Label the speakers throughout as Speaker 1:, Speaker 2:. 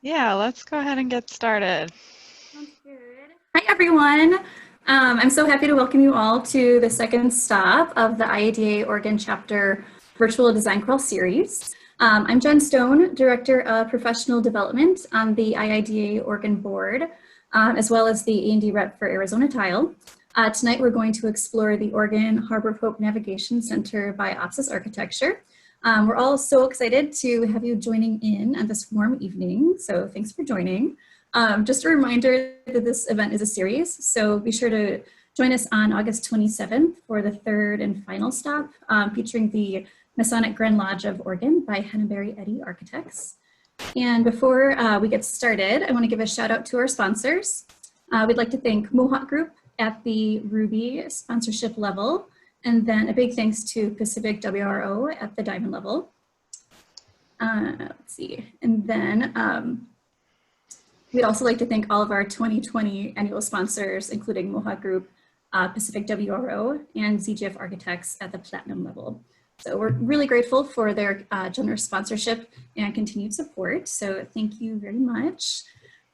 Speaker 1: Yeah, let's go ahead and get started.
Speaker 2: Sounds good. Hi, everyone. I'm so happy to welcome you all to the second stop of the IIDA Oregon Chapter Virtual Design Crawl Series. I'm Jen Stone, Director of Professional Development on the IIDA Oregon Board, as well as the A&D rep for Arizona Tile. Tonight, we're going to explore the Oregon Harbor of Hope Navigation Center by Opsis Architecture. We're all so excited to have you joining in on this warm evening, so thanks for joining. Just a reminder that this event is a series, so be sure to join us on August 27th for the third and final stop, featuring the Masonic Grand Lodge of Oregon by Henneberry Eddy Architects. And before we get started, I want to give a shout out to our sponsors. We'd like to thank Mohawk Group at the Ruby sponsorship level, and then a big thanks to Pacific WRO at the Diamond level. Let's see, and then we'd also like to thank all of our 2020 annual sponsors, including Mohawk Group, Pacific WRO, and ZGF Architects at the Platinum level. So we're really grateful for their generous sponsorship and continued support. So thank you very much.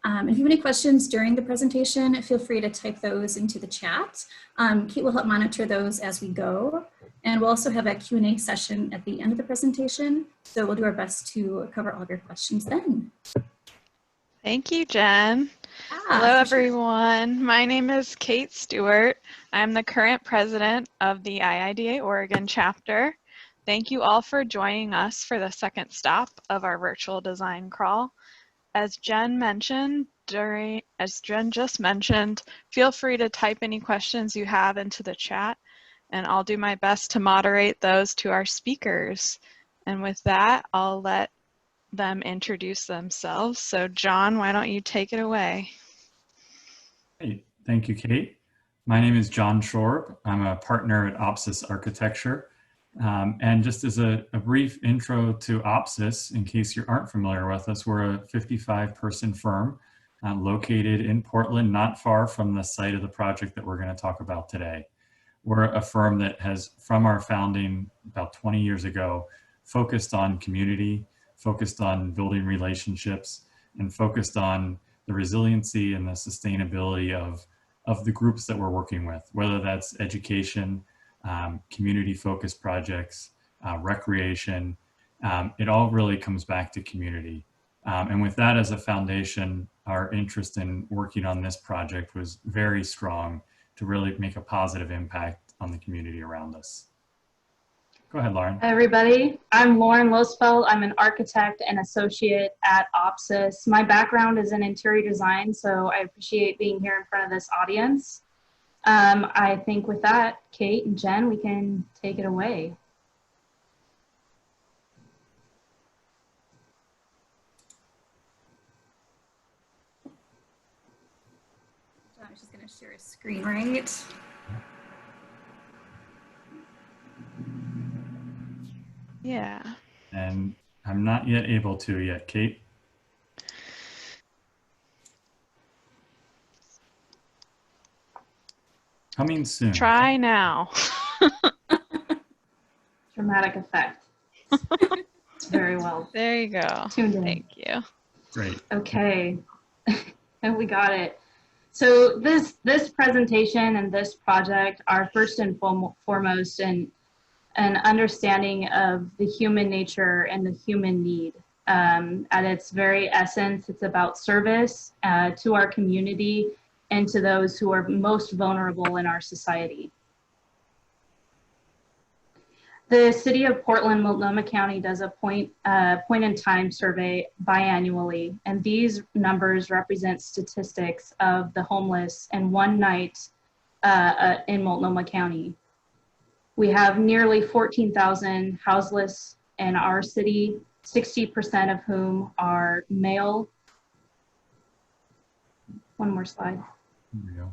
Speaker 2: If you have any questions during the presentation, feel free to type those into the chat. Kate will help monitor those as we go. And we'll also have a Q&A session at the end of the presentation. So we'll do our best to cover all of your questions then.
Speaker 1: Thank you, Jen. Hello, everyone. My name is Kate Stewart. I'm the current president of the IIDA Oregon chapter. Thank you all for joining us for the second stop of our virtual design crawl. As Jen just mentioned, feel free to type any questions you have into the chat, and I'll do my best to moderate those to our speakers. And with that, I'll let them introduce themselves. So John, why don't you take it away?
Speaker 3: Great. Thank you, Kate. My name is John Shorb. I'm a partner at Opsis Architecture. And just as a brief intro to Opsis, in case you aren't familiar with us, we're a 55-person firm located in Portland, not far from the site of the project that we're going to talk about today. We're a firm that has, from our founding about 20 years ago, focused on community, focused on building relationships, and focused on the resiliency and the sustainability of the groups that we're working with, whether that's education, community-focused projects, recreation. It all really comes back to community. And with that as a foundation, our interest in working on this project was very strong to really make a positive impact on the community around us. Go ahead, Lauren.
Speaker 4: Hi, everybody. I'm Lauren Loosveldt. I'm an architect and associate at Opsis. My background is in interior design, so I appreciate being here in front of this audience. I think with that, Kate and Jen, we can take it away.
Speaker 2: I was just going to share a screen, right?
Speaker 1: Yeah.
Speaker 3: And I'm not yet able to yet, Kate. Coming soon.
Speaker 1: Try now.
Speaker 4: Dramatic effect. It's very well.
Speaker 1: There you go.
Speaker 4: Tuned in.
Speaker 1: Thank you.
Speaker 3: Great.
Speaker 4: Okay. And we got it. So this presentation and this project are first and foremost an understanding of the human nature and the human need. At its very essence, it's about service to our community and to those who are most vulnerable in our society. The City of Portland, Multnomah County does a point in time survey biannually, and these numbers represent statistics of the homeless in one night in Multnomah County. We have nearly 14,000 houseless in our city, 60% of whom are male. One more slide.
Speaker 3: There we go.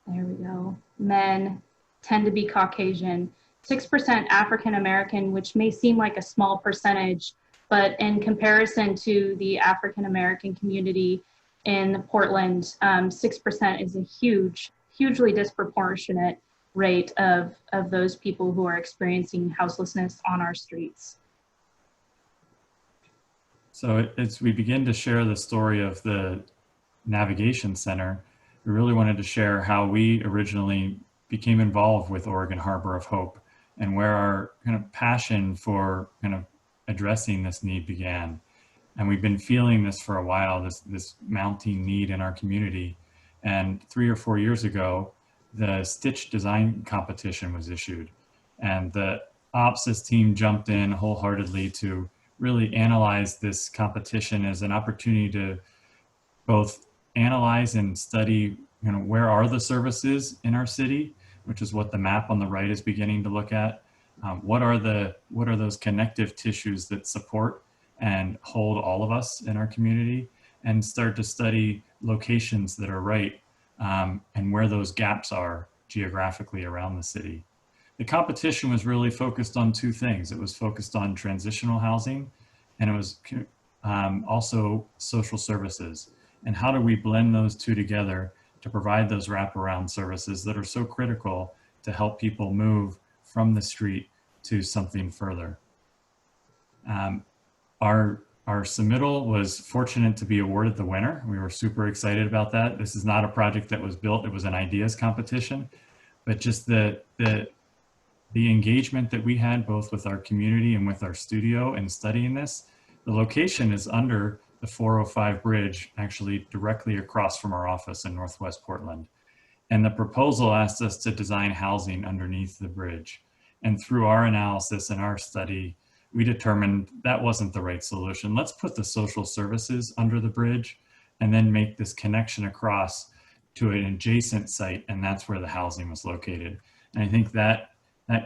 Speaker 4: There we go. Men tend to be Caucasian, 6% African American, which may seem like a small percentage, but in comparison to the African American community in Portland, 6% is a hugely disproportionate rate of those people who are experiencing houselessness on our streets.
Speaker 3: So as we begin to share the story of the Navigation Center, we really wanted to share how we originally became involved with Oregon Harbor of Hope and where our kind of passion for kind of addressing this need began. And we've been feeling this for a while, this mounting need in our community. And 3 or 4 years ago, the Stitch design competition was issued. And the Opsis team jumped in wholeheartedly to really analyze this competition as an opportunity to both analyze and study, where are the services in our city, which is what the map on the right is beginning to look at. What are those connective tissues that support and hold all of us in our community, and start to study locations that are right, and where those gaps are geographically around the city. The competition was really focused on two things. It was focused on transitional housing, and it was also social services. And how do we blend those two together to provide those wraparound services that are so critical to help people move from the street to something further? Our submittal was fortunate to be awarded the winner. We were super excited about that. This is not a project that was built, it was an ideas competition, but just the engagement that we had both with our community and with our studio in studying this. The location is under the 405 bridge, actually directly across from our office in Northwest Portland. And the proposal asked us to design housing underneath the bridge. And through our analysis and our study, we determined that wasn't the right solution. Let's put the social services under the bridge and then make this connection across to an adjacent site, and that's where the housing was located. And I think that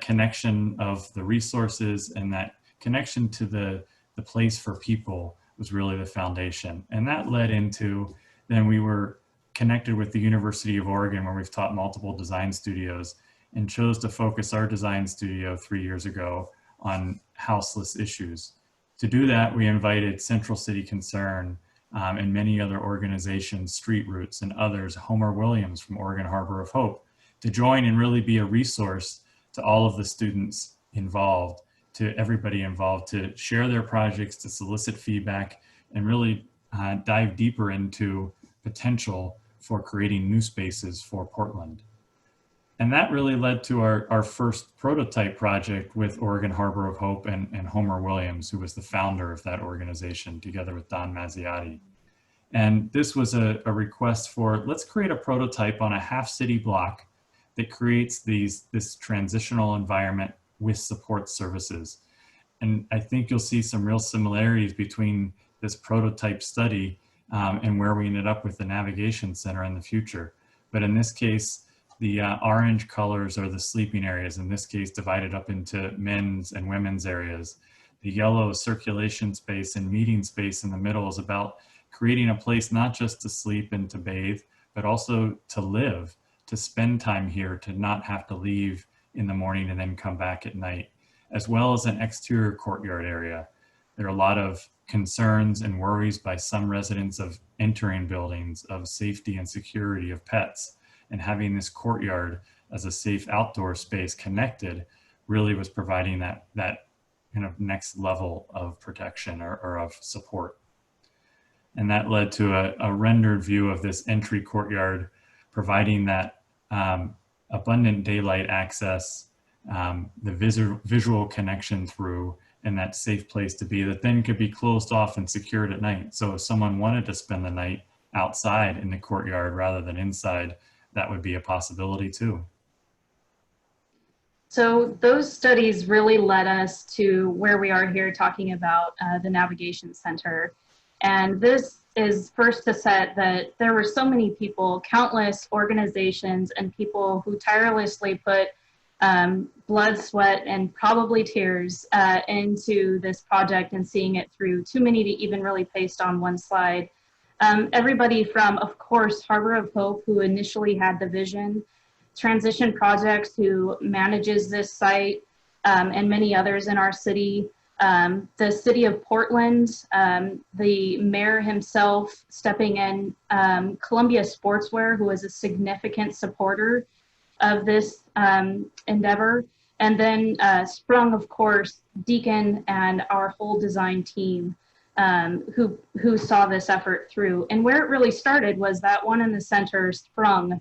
Speaker 3: connection of the resources and that connection to the place for people was really the foundation. And that led into, then we were connected with the University of Oregon, where we've taught multiple design studios, and chose to focus our design studio 3 years ago on houseless issues. To do that, we invited Central City Concern and many other organizations, Street Roots and others, Homer Williams from Oregon Harbor of Hope, to join and really be a resource to all of the students involved, to everybody involved, to share their projects, to solicit feedback, and really dive deeper into potential for creating new spaces for Portland. And that really led to our first prototype project with Oregon Harbor of Hope and Homer Williams, who was the founder of that organization, together with Don Mazziotti. And this was a request for, let's create a prototype on a half city block that creates this transitional environment with support services. And I think you'll see some real similarities between this prototype study and where we ended up with the Navigation Center in the future. But in this case, the orange colors are the sleeping areas, in this case divided up into men's and women's areas. The yellow circulation space and meeting space in the middle is about creating a place not just to sleep and to bathe, but also to live, to spend time here, to not have to leave in the morning and then come back at night, as well as an exterior courtyard area. There are a lot of concerns and worries by some residents of entering buildings, of safety and security of pets. And having this courtyard as a safe outdoor space connected really was providing that kind of next level of protection or of support. And that led to a rendered view of this entry courtyard, providing that abundant daylight access, the visual connection through, and that safe place to be that then could be closed off and secured at night. So if someone wanted to spend the night outside in the courtyard rather than inside, that would be a possibility too.
Speaker 4: So those studies really led us to where we are here talking about the Navigation Center. And this is first to set that there were so many people, countless organizations and people who tirelessly put blood, sweat, and probably tears into this project and seeing it through. Too many to even really paste on one slide. Everybody from, of course, Harbor of Hope, who initially had the vision, Transition Projects, who manages this site, and many others in our city. The city of Portland, the mayor himself stepping in, Columbia Sportswear, who is a significant supporter of this endeavor, and then sprung, of course, Deacon and our whole design team. who saw this effort through. And where it really started was that one in the center sprung.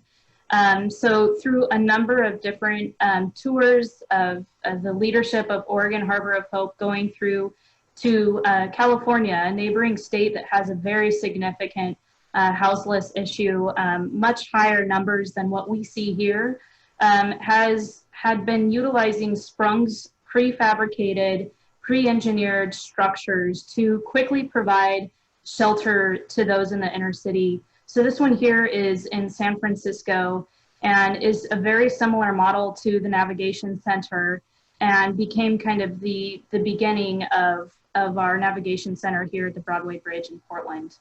Speaker 4: So through a number of different tours of the leadership of Oregon Harbor of Hope going through to California, a neighboring state that has a very significant houseless issue, much higher numbers than what we see here, had been utilizing sprung's prefabricated, pre-engineered structures to quickly provide shelter to those in the inner city. So this one here is in San Francisco and is a very similar model to the Navigation Center and became kind of the beginning of our Navigation Center here at the Broadway Bridge in Portland.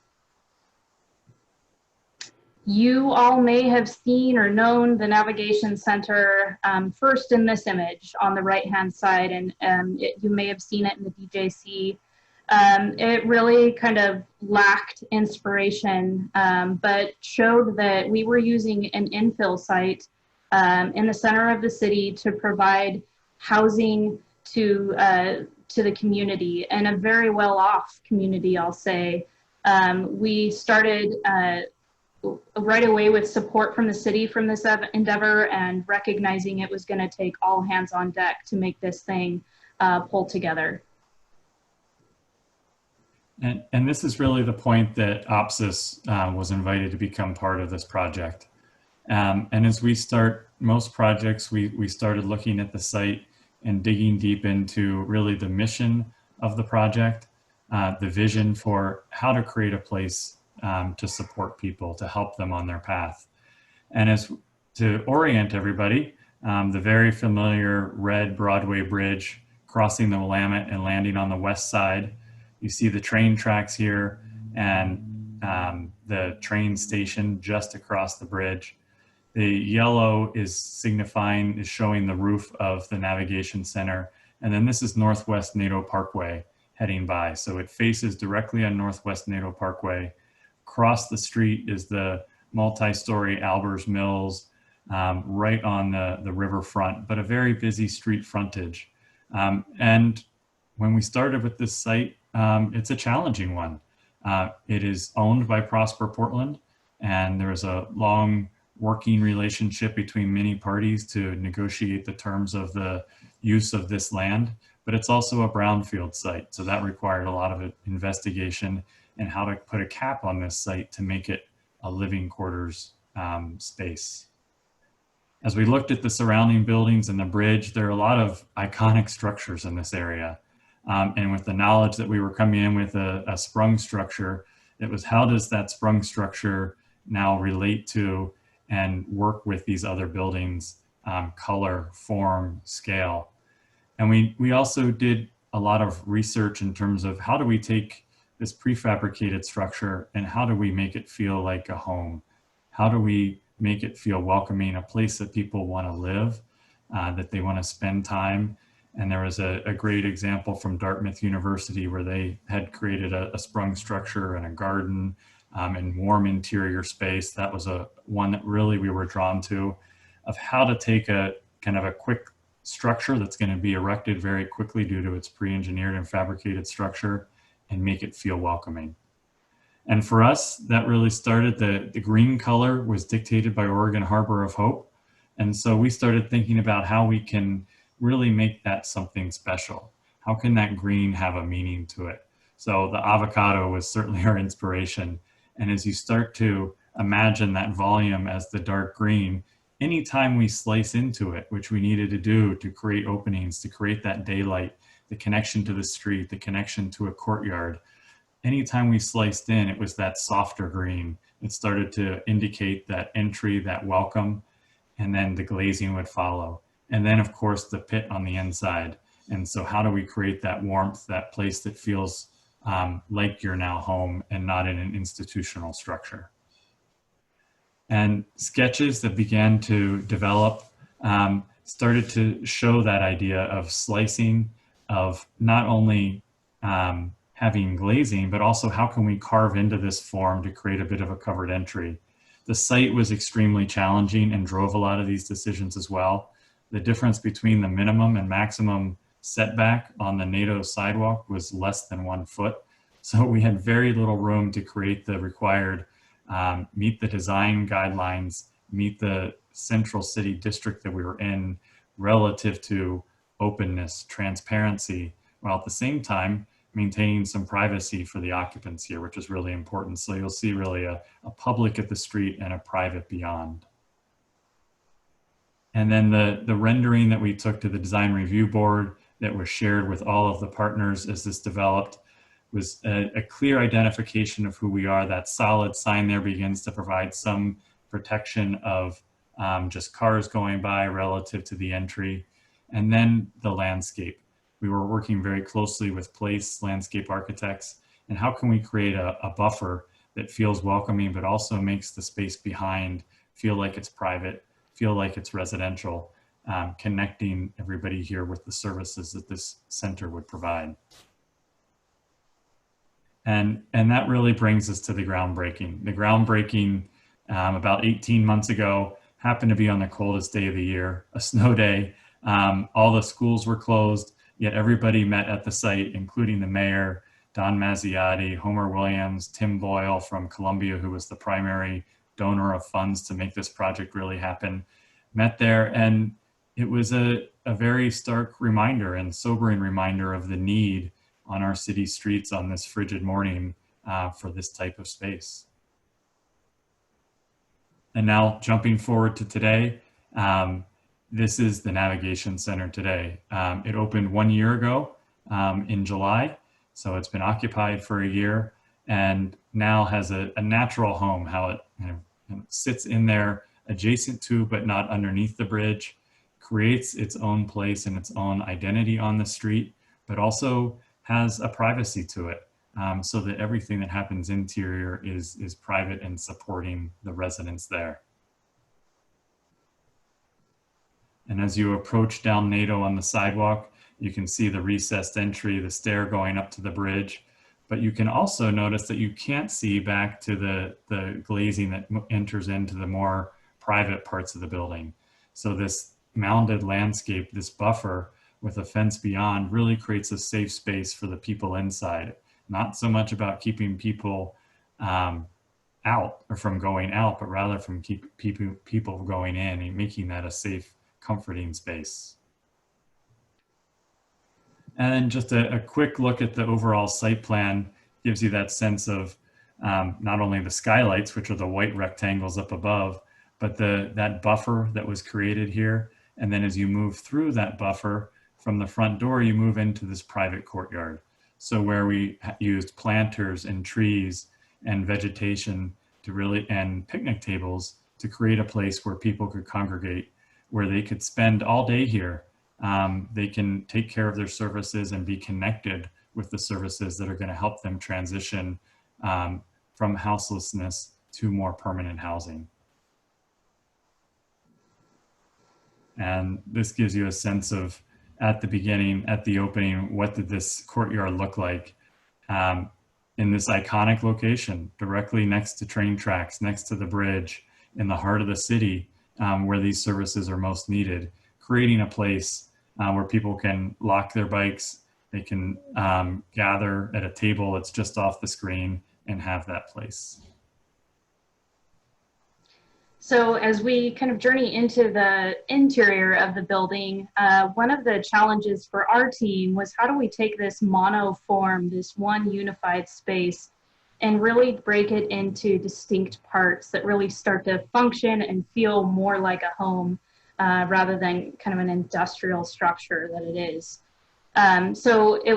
Speaker 4: You all may have seen or known the Navigation Center first in this image on the right-hand side, and you may have seen it in the DJC. It really kind of lacked inspiration, but showed that we were using an infill site in the center of the city to provide housing to the community, and a very well-off community, I'll say. We started right away with support from the city from this endeavor, and recognizing it was going to take all hands on deck to make this thing pull together.
Speaker 3: And this is really the point that Opsis was invited to become part of this project. And as we start most projects, we started looking at the site and digging deep into really the mission of the project, the vision for how to create a place to support people, to help them on their path. And as to orient everybody, the very familiar red Broadway Bridge crossing the Willamette and landing on the west side. You see the train tracks here and the train station just across the bridge. The yellow is showing the roof of the Navigation Center. And then this is Northwest NATO Parkway heading by. So it faces directly on Northwest NATO Parkway. Across the street is the multi-story Albers Mills, right on the riverfront, but a very busy street frontage. And when we started with this site, it's a challenging one. It is owned by Prosper Portland, and there is a long working relationship between many parties to negotiate the terms of the use of this land, but it's also a brownfield site. So that required a lot of investigation and how to put a cap on this site to make it a living quarters space. As we looked at the surrounding buildings and the bridge, there are a lot of iconic structures in this area. And with the knowledge that we were coming in with a sprung structure, it was how does that sprung structure now relate to and work with these other buildings, color, form, scale. And we also did a lot of research in terms of how do we take this prefabricated structure and how do we make it feel like a home? How do we make it feel welcoming, a place that people want to live, that they want to spend time? And there was a great example from Dartmouth University where they had created a sprung structure and a garden and warm interior space. That was one that really we were drawn to, of how to take a kind of a quick structure that's going to be erected very quickly due to its pre-engineered and fabricated structure and make it feel welcoming. And for us, that really started, the green color was dictated by Oregon Harbor of Hope. And so we started thinking about how we can really make that something special. How can that green have a meaning to it? So the avocado was certainly our inspiration. And as you start to imagine that volume as the dark green, anytime we slice into it, which we needed to do to create openings, to create that daylight, the connection to the street, the connection to a courtyard, anytime we sliced in, it was that softer green. It started to indicate that entry, that welcome, and then the glazing would follow. And then of course the pit on the inside. And so how do we create that warmth, that place that feels like you're now home and not in an institutional structure? And sketches that began to develop started to show that idea of slicing, of not only having glazing, but also how can we carve into this form to create a bit of a covered entry. The site was extremely challenging and drove a lot of these decisions as well. The difference between the minimum and maximum setback on the NATO sidewalk was less than 1 foot. So we had very little room to create the required, meet the design guidelines, meet the central city district that we were in relative to openness, transparency, while at the same time maintaining some privacy for the occupants here, which is really important. So you'll see really a public at the street and a private beyond. And then the rendering that we took to the design review board that was shared with all of the partners as this developed was a clear identification of who we are. That solid sign there begins to provide some protection of just cars going by relative to the entry. And then the landscape. We were working very closely with place landscape architects, and how can we create a buffer that feels welcoming, but also makes the space behind feel like it's private, feel like it's residential, connecting everybody here with the services that this center would provide. And that really brings us to the groundbreaking. The groundbreaking about 18 months ago happened to be on the coldest day of the year, a snow day. All the schools were closed, yet everybody met at the site, including the mayor, Don Mazziotti, Homer Williams, Tim Boyle from Columbia, who was the primary donor of funds to make this project really happen, met there. And it was a very stark reminder and sobering reminder of the need on our city streets on this frigid morning for this type of space. And now jumping forward to today, this is the Navigation Center today. It opened 1 year ago in July, so it's been occupied for a year and now has a natural home, how it sits in there adjacent to but not underneath the bridge, creates its own place and its own identity on the street, but also has a privacy to it, so that everything that happens interior is private and supporting the residents there. And as you approach down NATO on the sidewalk, you can see the recessed entry, the stair going up to the bridge, but you can also notice that you can't see back to the glazing that enters into the more private parts of the building. So this mounded landscape, this buffer with a fence beyond, really creates a safe space for the people inside. Not so much about keeping people out or from going out, but rather from people going in and making that a safe, comforting space. And then just a quick look at the overall site plan gives you that sense of not only the skylights, which are the white rectangles up above, but that buffer that was created here. And then as you move through that buffer from the front door, you move into this private courtyard. So where we used planters and trees and vegetation to really, and picnic tables to create a place where people could congregate, where they could spend all day here. They can take care of their services and be connected with the services that are going to help them transition from houselessness to more permanent housing. And this gives you a sense of, at the beginning, at the opening, what did this courtyard look like in this iconic location, directly next to train tracks, next to the bridge, in the heart of the city, where these services are most needed, creating a place where people can lock their bikes, they can gather at a table that's just off the screen and have that place.
Speaker 4: So as we kind of journey into the interior of the building, one of the challenges for our team was, how do we take this mono form, this one unified space, and really break it into distinct parts that really start to function and feel more like a home rather than kind of an industrial structure that it is. So it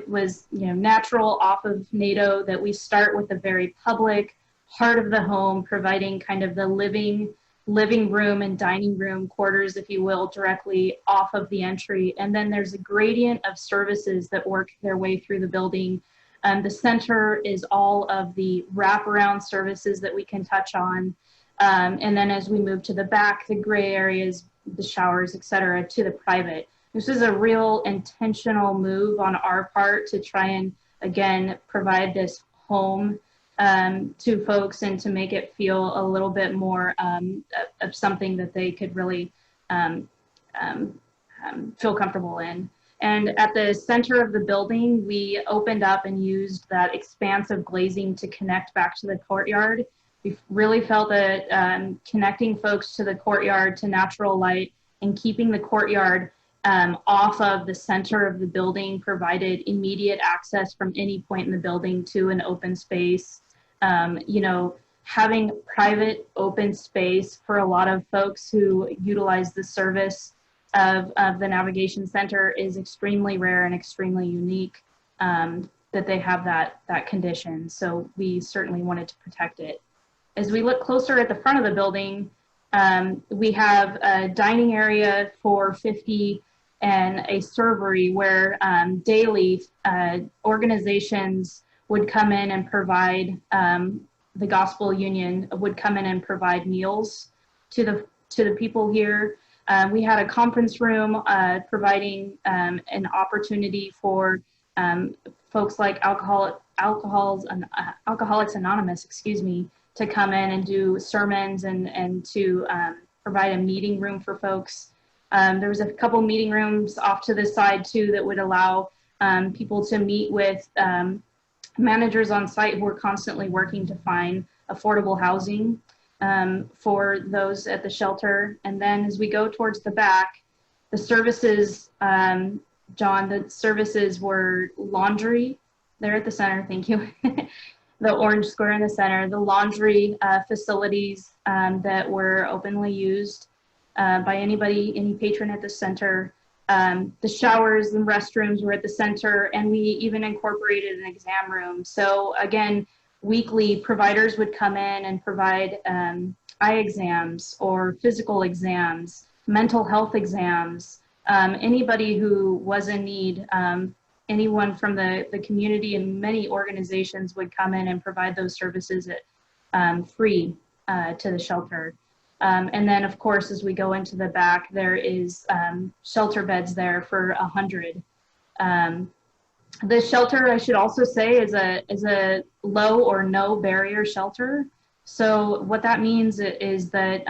Speaker 4: was natural off of NATO that we start with a very public heart of the home, providing kind of the living room and dining room quarters, if you will, directly off of the entry. And then there's a gradient of services that work their way through the building. The center is all of the wraparound services that we can touch on. And then as we move to the back, the gray areas, the showers, et cetera, to the private. This is a real intentional move on our part to try and, again, provide this home to folks and to make it feel a little bit more of something that they could really feel comfortable in. And at the center of the building, we opened up and used that expansive glazing to connect back to the courtyard. We really felt that connecting folks to the courtyard, to natural light, and keeping the courtyard off of the center of the building provided immediate access from any point in the building to an open space. You know, having private open space for a lot of folks who utilize the service of the Navigation Center is extremely rare and extremely unique, that they have that condition. So we certainly wanted to protect it. As we look closer at the front of the building, we have a dining area for 50 and a servery where daily organizations would come in and provide, the Gospel Union would come in and provide meals to the people here. We had a conference room providing an opportunity for folks like Alcoholics Anonymous, excuse me, to come in and do sermons and to provide a meeting room for folks. There was a couple meeting rooms off to the side too that would allow people to meet with managers on site who are constantly working to find affordable housing for those at the shelter. And then as we go towards the back, the services, John, the services were laundry there at the center, thank you. The orange square in the center, the laundry facilities that were openly used by anybody, any patron at the center. The showers and restrooms were at the center, and we even incorporated an exam room. So again, weekly providers would come in and provide eye exams or physical exams, mental health exams, anybody who was in need, anyone from the community, and many organizations would come in and provide those services at free to the shelter. And then of course, as we go into the back, there is shelter beds there for 100. The shelter, I should also say, is a low or no barrier shelter. So what that means is that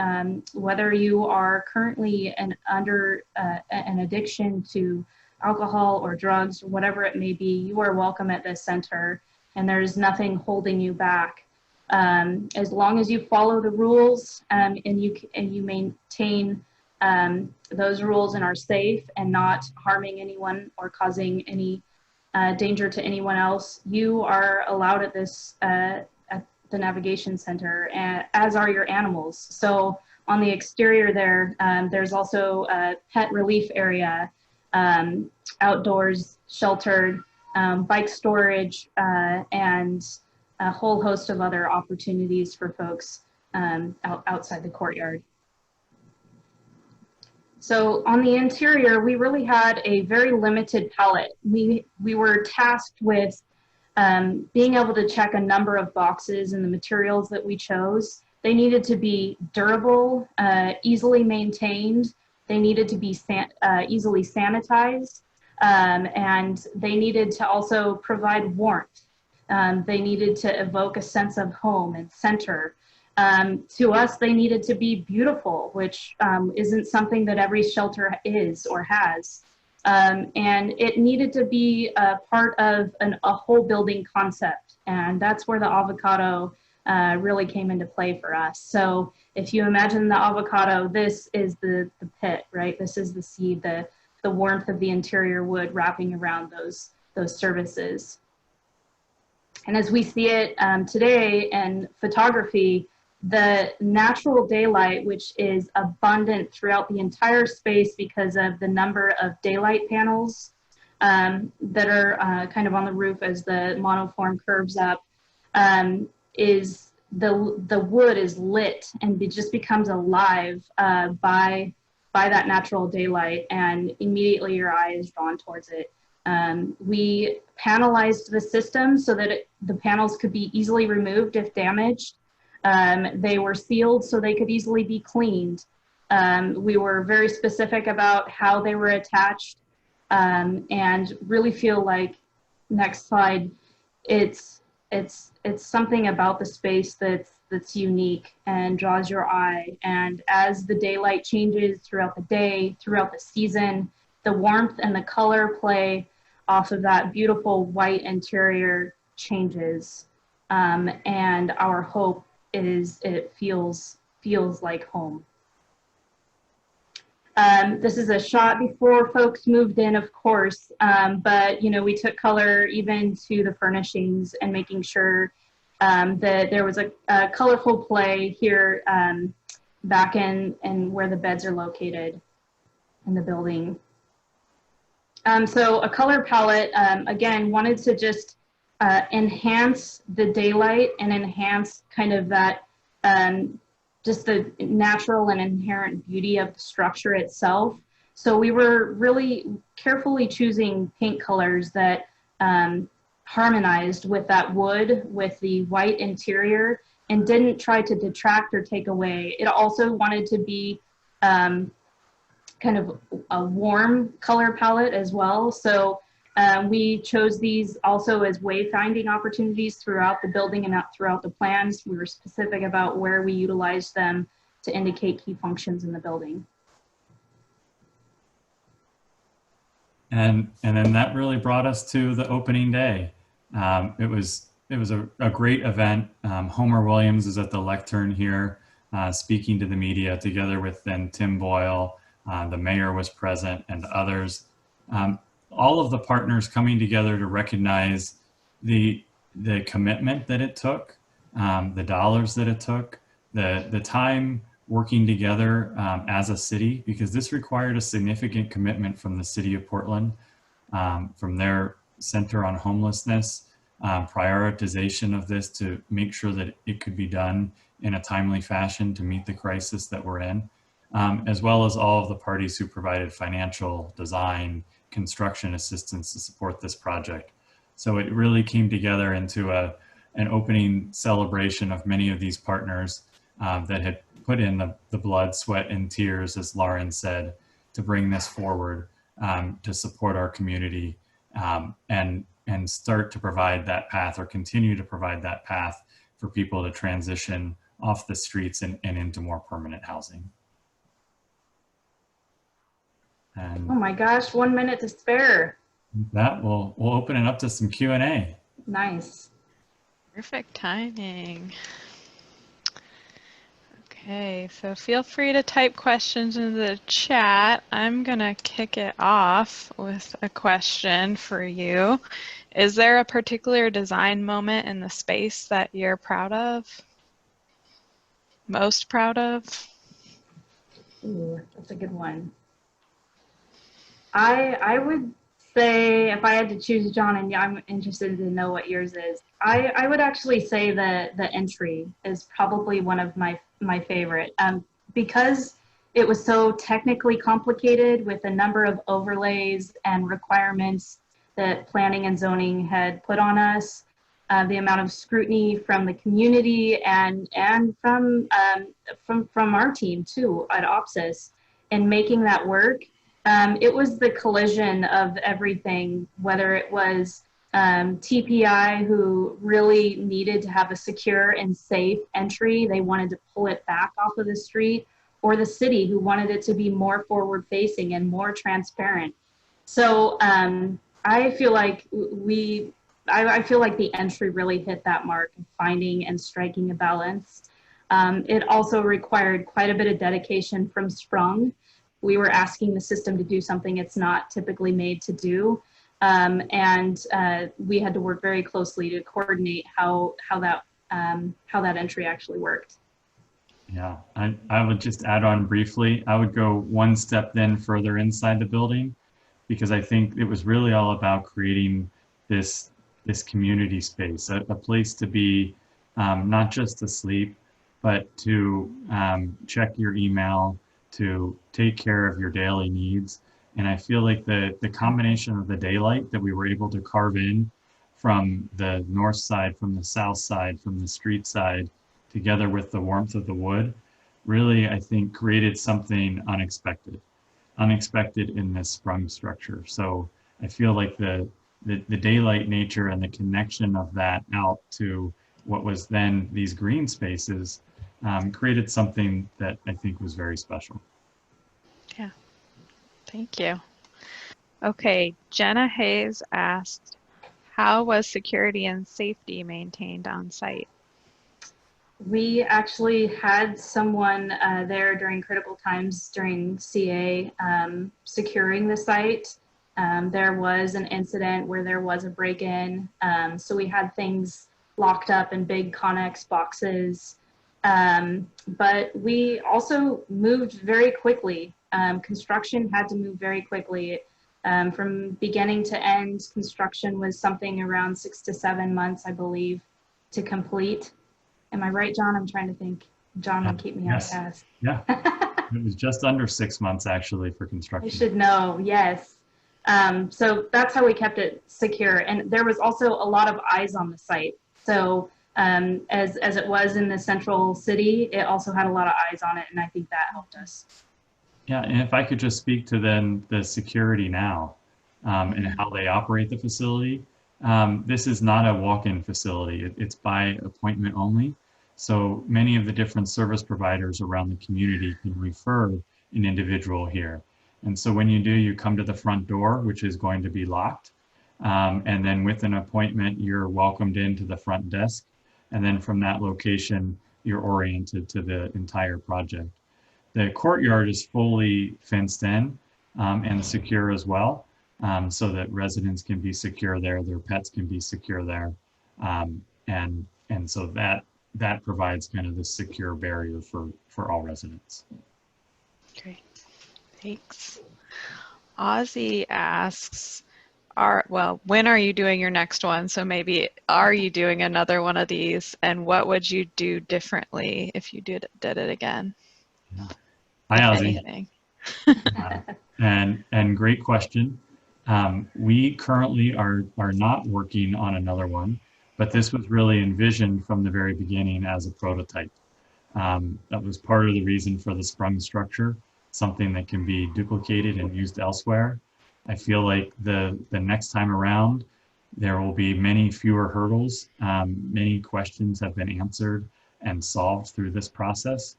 Speaker 4: whether you are currently under an addiction to alcohol or drugs or whatever it may be, you are welcome at this center, and there's nothing holding you back. As long as you follow the rules and you maintain those rules and are safe and not harming anyone or causing any danger to anyone else, you are allowed at this at the Navigation Center, as are your animals. So on the exterior there, there's also a pet relief area, outdoors sheltered, bike storage, and a whole host of other opportunities for folks outside the courtyard. So on the interior, we really had a very limited palette. We were tasked with being able to check a number of boxes in the materials that we chose. They needed to be durable, easily maintained. They needed to be easily sanitized, and they needed to also provide warmth. They needed to evoke a sense of home and center. To us, they needed to be beautiful, which isn't something that every shelter is or has. And it needed to be a part of a whole building concept. And that's where the avocado really came into play for us. So if you imagine the avocado, this is the pit, right? This is the seed, the warmth of the interior wood wrapping around those services. And as we see it today in photography, the natural daylight, which is abundant throughout the entire space because of the number of daylight panels that are kind of on the roof as the monoform curves up, is the wood is lit and it just becomes alive by that natural daylight, and immediately your eye is drawn towards it. We panelized the system so that the panels could be easily removed if damaged. They were sealed so they could easily be cleaned. We were very specific about how they were attached, and really feel like, next slide, it's something about the space that's unique and draws your eye. And as the daylight changes throughout the day, throughout the season, the warmth and the color play off of that beautiful white interior changes. And our hope is it feels like home. This is a shot before folks moved in, of course, but we took color even to the furnishings and making sure that there was a colorful play here back in where the beds are located in the building. So a color palette, again, wanted to just enhance the daylight and enhance kind of that just the natural and inherent beauty of the structure itself. So we were really carefully choosing paint colors that harmonized with that wood, with the white interior, and didn't try to detract or take away. It also wanted to be kind of a warm color palette as well. So we chose these also as wayfinding opportunities throughout the building and throughout the plans. We were specific about where we utilized them to indicate key functions in the building.
Speaker 3: And then that really brought us to the opening day. It was a great event. Homer Williams is at the lectern here, speaking to the media, together with then Tim Boyle. The mayor was present and others. All of the partners coming together to recognize the commitment that it took, the dollars that it took, the time working together as a city, because this required a significant commitment from the city of Portland, from their Center on Homelessness, prioritization of this to make sure that it could be done in a timely fashion to meet the crisis that we're in, as well as all of the parties who provided financial, design, construction assistance to support this project. So it really came together into an opening celebration of many of these partners that had put in the blood, sweat, and tears, as Lauren said, to bring this forward, to support our community and start to provide that path, or continue to provide that path for people to transition off the streets and into more permanent housing. And
Speaker 4: oh my gosh, 1 minute to spare.
Speaker 3: That we'll open it up to some Q&A.
Speaker 4: Nice.
Speaker 1: Perfect timing. Okay, so feel free to type questions into the chat. I'm gonna kick it off with a question for you. Is there a particular design moment in the space that you're proud of? Most proud of?
Speaker 4: Ooh, that's a good one. I would say, if I had to choose, John, and I'm interested to know what yours is, I would actually say the entry is probably one of my favorite, because it was so technically complicated with a number of overlays and requirements that planning and zoning had put on us, the amount of scrutiny from the community and from our team too at Opsis in making that work. It was the collision of everything, whether it was TPI, who really needed to have a secure and safe entry. They wanted to pull it back off of the street, or the city, who wanted it to be more forward facing and more transparent. So I feel like I feel like the entry really hit that mark of finding and striking a balance. It also required quite a bit of dedication from Sprung. We were asking the system to do something it's not typically made to do. And we had to work very closely to coordinate how that entry actually worked.
Speaker 3: Yeah, I would just add on briefly. I would go one step then further inside the building, because I think it was really all about creating this community space, a place to be, not just to sleep, but to check your email, to take care of your daily needs. And I feel like the combination of the daylight that we were able to carve in from the north side, from the south side, from the street side, together with the warmth of the wood, really, I think, created something unexpected in this sprung structure. So I feel like the daylight nature and the connection of that out to what was then these green spaces created something that I think was very special.
Speaker 1: Yeah, thank you. Okay, Jenna Hayes asked, how was security and safety maintained on site?
Speaker 4: We actually had someone there during critical times during CA securing the site. There was an incident where there was a break-in, so we had things locked up in big Connex boxes. But we also moved very quickly. Construction had to move very quickly. From beginning to end, construction was something around 6 to 7 months, I believe, to complete. Am I right, John? I'm trying to think. John will keep me on task.
Speaker 3: Yeah, it was just under 6 months actually for
Speaker 4: I
Speaker 3: construction.
Speaker 4: should know, yes. So that's how we kept it secure. And there was also a lot of eyes on the site. So as it was in the central city, it also had a lot of eyes on it, and I think that helped us.
Speaker 3: Yeah, and if I could just speak to then the security now and how they operate the facility. This is not a walk-in facility. It's by appointment only. So many of the different service providers around the community can refer an individual here. And so when you do, you come to the front door, which is going to be locked. And then with an appointment, you're welcomed into the front desk. And then from that location, you're oriented to the entire project. The courtyard is fully fenced in and secure as well, so that residents can be secure there, their pets can be secure there. And so that provides kind of the secure barrier for all residents.
Speaker 1: Great, thanks. Ozzy asks, when are you doing your next one? So maybe, are you doing another one of these? And what would you do differently if you did it again?
Speaker 3: Yeah. Hi, Ozzy. And great question. We currently are not working on another one, but this was really envisioned from the very beginning as a prototype. That was part of the reason for the sprung structure, something that can be duplicated and used elsewhere. I feel like the next time around, there will be many fewer hurdles. Many questions have been answered and solved through this process.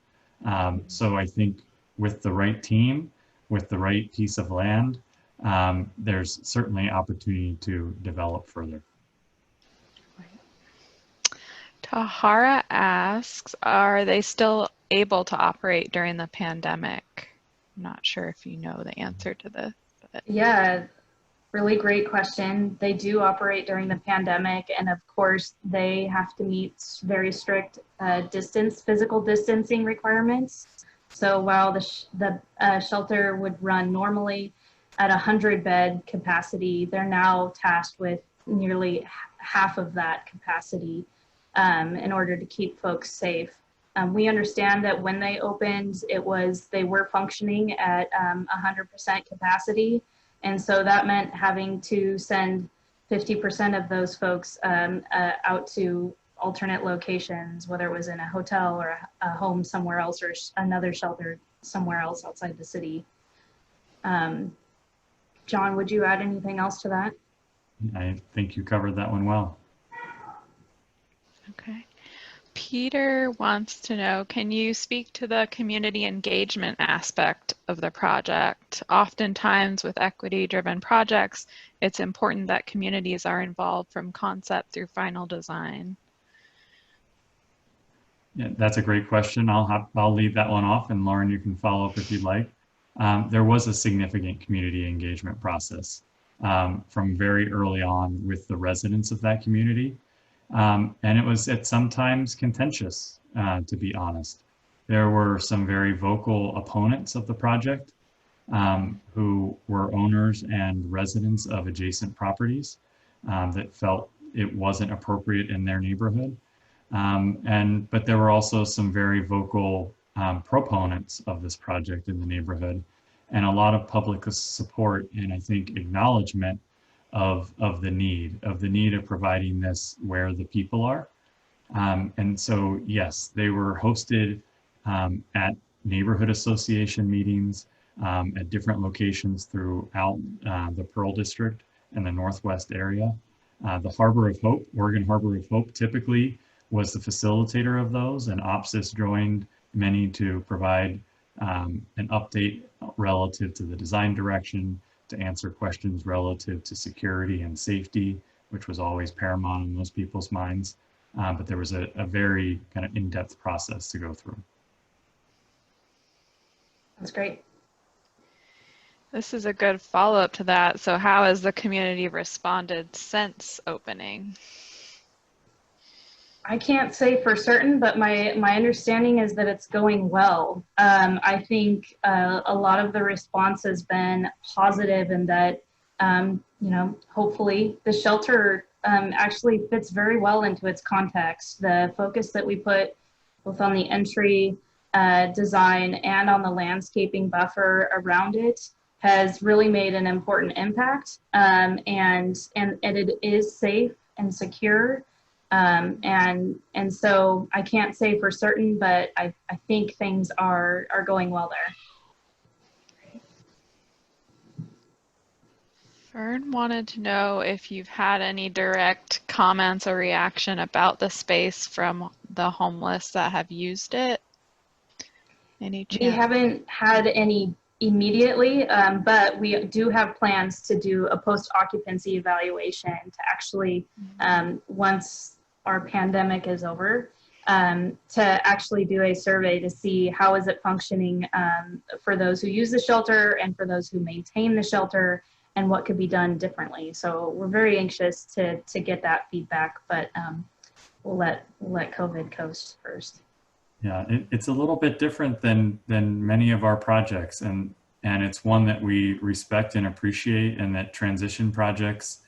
Speaker 3: So I think with the right team, with the right piece of land, there's certainly opportunity to develop further.
Speaker 1: Tahara asks, are they still able to operate during the pandemic? I'm not sure if you know the answer to this. But.
Speaker 4: Yeah, really great question. They do operate during the pandemic, and of course, they have to meet very strict physical distancing requirements. So while the shelter would run normally at 100-bed capacity, they're now tasked with nearly half of that capacity in order to keep folks safe. We understand that when they opened, they were functioning at 100% capacity, and so that meant having to send 50% of those folks out to alternate locations, whether it was in a hotel or a home somewhere else or another shelter somewhere else outside the city. John, would you add anything else to that?
Speaker 3: I think you covered that one well.
Speaker 1: Okay. Peter wants to know, can you speak to the community engagement aspect of the project? Oftentimes with equity-driven projects, it's important that communities are involved from concept through final design.
Speaker 3: Yeah, that's a great question. I'll leave that one off, and Lauren, you can follow up if you'd like. There was a significant community engagement process from very early on with the residents of that community. And it was at sometimes contentious, to be honest. There were some very vocal opponents of the project who were owners and residents of adjacent properties that felt it wasn't appropriate in their neighborhood. But there were also some very vocal proponents of this project in the neighborhood, and a lot of public support and I think acknowledgement of the need of providing this where the people are. And so, yes, they were hosted at neighborhood association meetings at different locations throughout the Pearl District and the Northwest area. The Harbor of Hope, Oregon Harbor of Hope, typically was the facilitator of those, and Opsis joined many to provide an update relative to the design direction, to answer questions relative to security and safety, which was always paramount in most people's minds. But there was a very kind of in-depth process to go through.
Speaker 4: That's great.
Speaker 1: This is a good follow-up to that. So how has the community responded since opening?
Speaker 4: I can't say for certain, but my understanding is that it's going well. I think a lot of the response has been positive, and that hopefully the shelter actually fits very well into its context. The focus that we put both on the entry design and on the landscaping buffer around it has really made an important impact, and it is safe and secure. And so I can't say for certain, but I think things are going well there.
Speaker 1: Fern wanted to know if you've had any direct comments or reaction about the space from the homeless that have used it. Any chance?
Speaker 4: We haven't had any immediately, but we do have plans to do a post-occupancy evaluation to actually, once our pandemic is over, to actually do a survey to see how is it functioning for those who use the shelter and for those who maintain the shelter, and what could be done differently. So we're very anxious to get that feedback, but we'll let COVID coast first.
Speaker 3: Yeah, it's a little bit different than many of our projects, and it's one that we respect and appreciate, and that Transition Projects,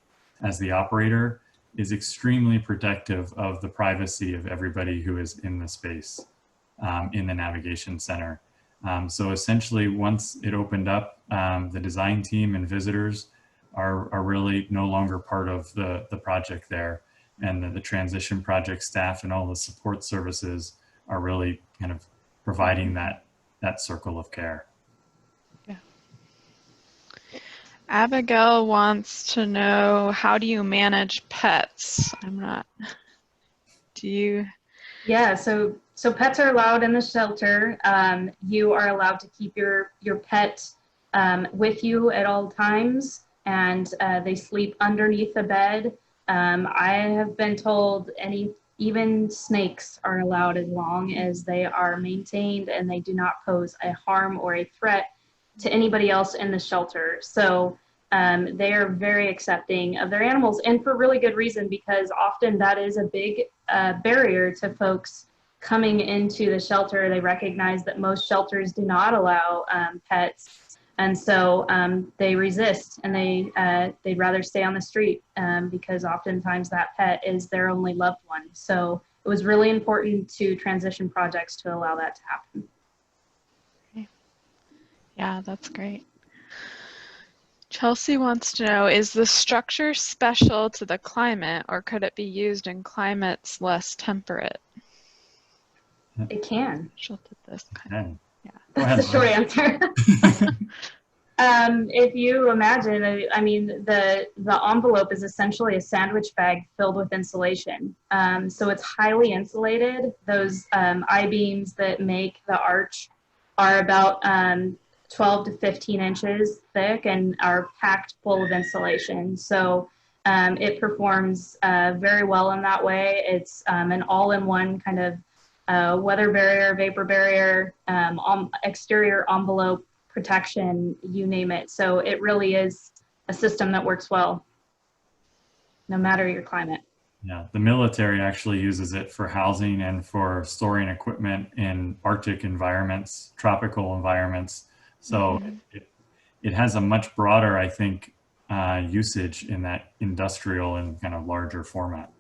Speaker 3: as the operator, is extremely protective of the privacy of everybody who is in the space, in the navigation center. So essentially, once it opened up, the design team and visitors are really no longer part of the project there. And the Transition Project staff and all the support services are really kind of providing that circle of care.
Speaker 1: Yeah. Abigail wants to know, how do you manage pets? Do you?
Speaker 4: Yeah, so pets are allowed in the shelter. You are allowed to keep your pet with you at all times, and they sleep underneath the bed. I have been told even snakes are allowed as long as they are maintained and they do not pose a harm or a threat to anybody else in the shelter. So they are very accepting of their animals, and for really good reason, because often that is a big barrier to folks coming into the shelter. They recognize that most shelters do not allow pets, and so they resist, and they'd rather stay on the street because oftentimes that pet is their only loved one. So it was really important to Transition Projects to allow that to happen.
Speaker 1: Okay. Yeah, that's great. Chelsea wants to know, is the structure special to the climate, or could it be used in climates less temperate?
Speaker 4: It can.
Speaker 1: She'll put this kind of, yeah.
Speaker 4: That's the short answer. If you imagine, I mean, the envelope is essentially a sandwich bag filled with insulation. So it's highly insulated. Those I-beams that make the arch are about 12 to 15 inches thick and are packed full of insulation. So it performs very well in that way. It's an all-in-one kind of weather barrier, vapor barrier, exterior envelope protection, you name it. So it really is a system that works well, no matter your climate.
Speaker 3: Yeah, the military actually uses it for housing and for storing equipment in Arctic environments, tropical environments. So it has a much broader, I think, usage in that industrial and kind of larger format.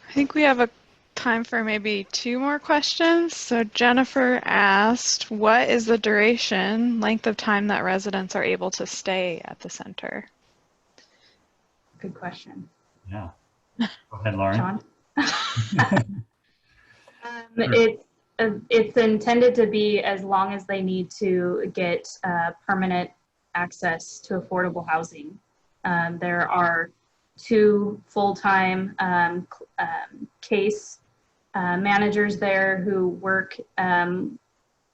Speaker 1: I think we have time for maybe 2 more questions. So Jennifer asked, what is the length of time that residents are able to stay at the center?
Speaker 4: Good question.
Speaker 3: Yeah. Go ahead, Lauren.
Speaker 4: John? It's intended to be as long as they need to get permanent access to affordable housing. There are 2 full-time case managers there who work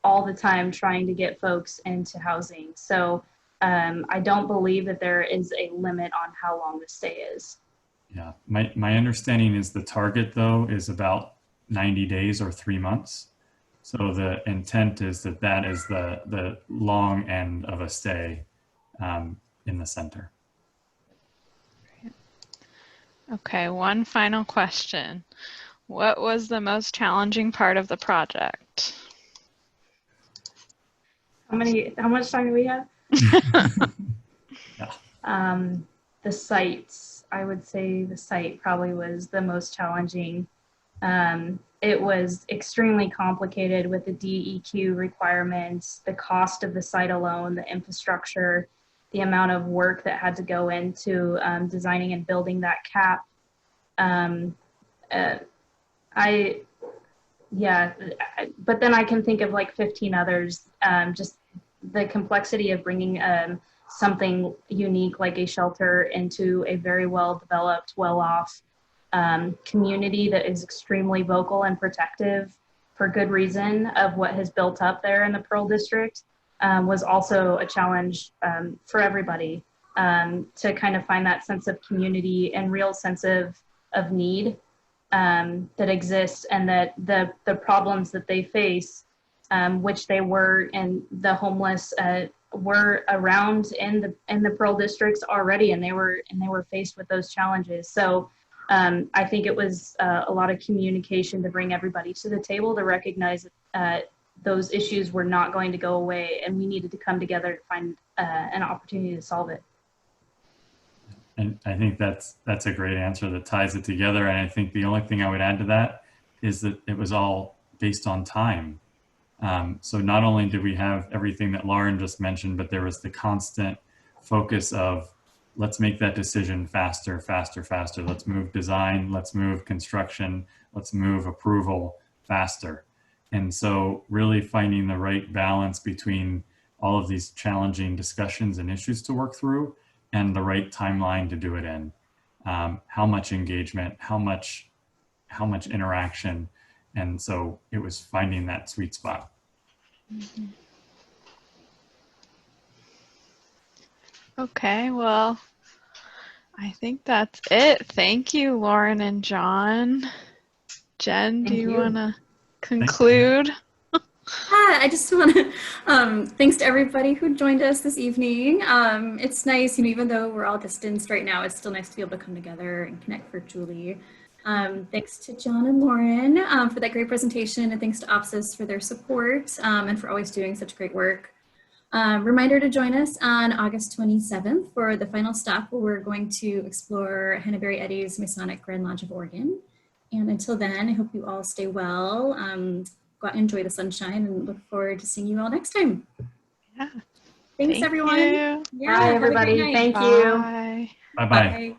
Speaker 4: all the time trying to get folks into housing. So I don't believe that there is a limit on how long the stay is.
Speaker 3: Yeah, my understanding is the target though is about 90 days or 3 months. So the intent is that that is the long end of a stay in the center.
Speaker 1: Okay, one final question. What was the most challenging part of the project?
Speaker 4: How much time do we have?
Speaker 3: Yeah.
Speaker 4: The sites, I would say the site probably was the most challenging. It was extremely complicated with the DEQ requirements, the cost of the site alone, the infrastructure, the amount of work that had to go into designing and building that cap. But then I can think of like 15 others. Just the complexity of bringing something unique like a shelter into a very well-developed, well-off community that is extremely vocal and protective for good reason of what has built up there in the Pearl District was also a challenge for everybody to kind of find that sense of community and real sense of need that exists, and that the problems that they face, which they were, and the homeless were around in the Pearl districts already, and they were faced with those challenges. So I think it was a lot of communication to bring everybody to the table to recognize that those issues were not going to go away, and we needed to come together to find an opportunity to solve it.
Speaker 3: And I think that's a great answer that ties it together. And I think the only thing I would add to that is that it was all based on time. So not only did we have everything that Lauren just mentioned, but there was the constant focus of let's make that decision faster, faster, faster. Let's move design, let's move construction, let's move approval faster. And so really finding the right balance between all of these challenging discussions and issues to work through and the right timeline to do it in. How much engagement, how much interaction. And so it was finding that sweet spot.
Speaker 1: Mm-hmm. Okay, well, I think that's it. Thank you, Lauren and John. Jen, do you want to conclude?
Speaker 2: I just want to, thanks to everybody who joined us this evening. It's nice, even though we're all distanced right now, it's still nice to be able to come together and connect virtually. Thanks to John and Lauren for that great presentation, and thanks to Opsis for their support and for always doing such great work. Reminder to join us on August 27th for the final stop, where we're going to explore Henneberry Eddy's Masonic Grand Lodge of Oregon. And until then, I hope you all stay well. Go out and enjoy the sunshine, and look forward to seeing you all next time.
Speaker 1: Yeah.
Speaker 2: Thanks, everyone.
Speaker 1: You.
Speaker 2: Yeah,
Speaker 4: bye, everybody. Thank you.
Speaker 1: Bye.
Speaker 3: Bye-bye.
Speaker 2: Bye.